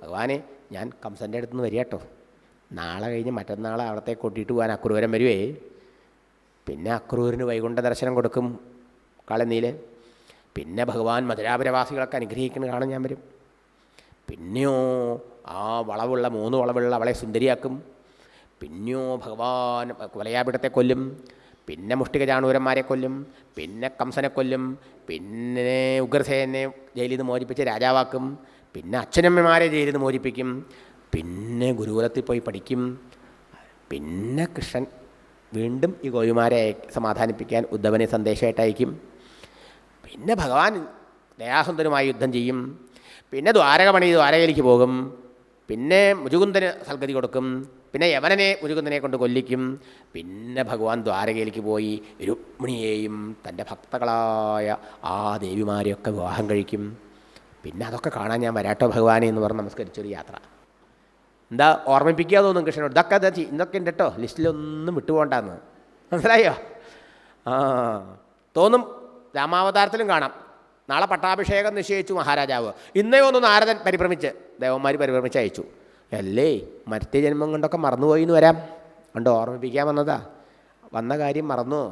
ഭഗവാനെ ഞാൻ കംസൻ്റെ അടുത്ത് നിന്ന് വരിക കേട്ടോ, നാളെ കഴിഞ്ഞ് മറ്റന്നാൾ അവിടത്തേക്ക് കൂട്ടിയിട്ട് പോകാൻ അക്രൂരം വരുവേ. പിന്നെ അക്രൂരിന് വൈകുണ്ഠ ദർശനം കൊടുക്കും കളനിയിൽ. പിന്നെ ഭഗവാൻ മധുരാപുരവാസികളൊക്കെ അനുഗ്രഹിക്കുന്ന കാണാൻ ഞാൻ വരും. പിന്നെയോ ആ വളവുള്ള 3 വളവുള്ള അവളെ സുന്ദരിയാക്കും. പിന്നെയോ ഭഗവാൻ വലയാപീഠത്തെ കൊല്ലും, പിന്നെ മുഷ്ടിക ചാണൂരന്മാരെ കൊല്ലും, പിന്നെ കംസനെ കൊല്ലും, പിന്നെ ഉഗ്രസേനെ ജയിലിൽ നിന്ന് മോചിപ്പിച്ച് രാജാവാക്കും, പിന്നെ അച്ഛനമ്മമാരെ ജയിലിൽ നിന്ന് മോചിപ്പിക്കും, പിന്നെ ഗുരുകുലത്തിൽ പോയി പഠിക്കും. പിന്നെ കൃഷ്ണൻ വീണ്ടും ഈ ഗോപിമാരെ സമാധാനിപ്പിക്കാൻ ഉദ്ധവനെ സന്ദേശമായിട്ട് അയക്കും. പിന്നെ ഭഗവാൻ ദയാസുന്ദരുമായി യുദ്ധം ചെയ്യും. പിന്നെ ദ്വാരകയിലേക്ക് പോകും. പിന്നെ മുചുകുന്ദന് സൽഗതി കൊടുക്കും. പിന്നെ യവനനെ മുചുകുന്ദനെ കൊണ്ട് കൊല്ലിക്കും. പിന്നെ ഭഗവാൻ ദ്വാരകയിലേക്ക് പോയി രുക്മിണിയെയും തൻ്റെ ഭക്തകളായ ആ ദേവിമാരെയൊക്കെ വിവാഹം കഴിക്കും. പിന്നെ അതൊക്കെ കാണാൻ ഞാൻ വരാട്ടോ ഭഗവാനെ എന്ന് പറഞ്ഞ് നമസ്കരിച്ചൊരു യാത്ര. എന്താ ഓർമ്മിപ്പിക്കുക തോന്നും കൃഷ്ണനോട്, ഇതൊക്കെ ഉണ്ട് കേട്ടോ, ലിസ്റ്റിലൊന്നും വിട്ടുപോകണ്ടെന്ന്. മനസ്സിലായോ? തോന്നും. രാമാവതാരത്തിലും കാണാം. നാളെ പട്ടാഭിഷേകം നിശ്ചയിച്ചു മഹാരാജാവ്. ഇന്നേ ഒന്ന് നാരദൻ പരിഭ്രമിച്ച് ദേവന്മാർ പരിഭ്രമിച്ച് അയച്ചു. അല്ലേ മറ്റേ ജന്മം കൊണ്ടൊക്കെ മറന്നുപോയി എന്ന് വരാം. കണ്ട് ഓർമ്മിപ്പിക്കാൻ വന്നതാ. വന്ന കാര്യം മറന്നു.